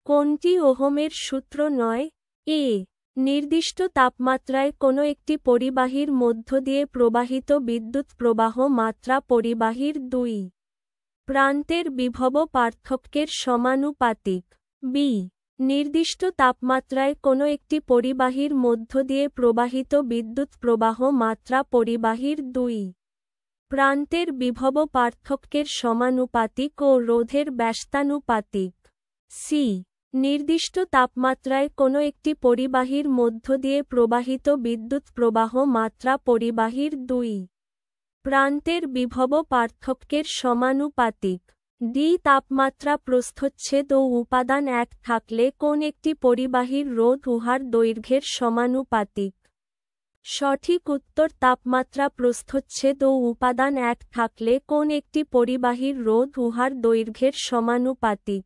কোনটি ওহমের সূত্র নয়? এ। নির্দিষ্ট তাপমাত্রায় কোনো একটি পরিবাহীর মধ্য দিয়ে প্রবাহিত বিদ্যুৎ প্রবাহ মাত্রা পরিবাহীর দুই প্রান্তের বিভব পার্থক্যের সমানুপাতিক। বি। নির্দিষ্ট তাপমাত্রায় কোনো একটি পরিবাহীর মধ্য দিয়ে প্রবাহিত বিদ্যুৎ প্রবাহ মাত্রা পরিবাহীর দুই প্রান্তের বিভব পার্থক্যের সমানুপাতিক ও রোধের ব্যস্তানুপাতিক। সি। নির্দিষ্ট তাপমাত্রায় কোনো একটি পরিবাহীর মধ্য দিয়ে প্রবাহিত বিদ্যুৎ প্রবাহ মাত্রা পরিবাহীর দুই প্রান্তের বিভব পার্থক্যের সমানুপাতিক। ডি। তাপমাত্রা প্রস্থচ্ছেদ ও উপাদান এক থাকলে কোন একটি পরিবাহীর রোধ উহার দৈর্ঘ্যের সমানুপাতিক? সঠিক উত্তর তাপমাত্রা প্রস্থচ্ছেদ ও উপাদান এক থাকলে কোন একটি পরিবাহীর রোধ উহার দৈর্ঘ্যের সমানুপাতিক।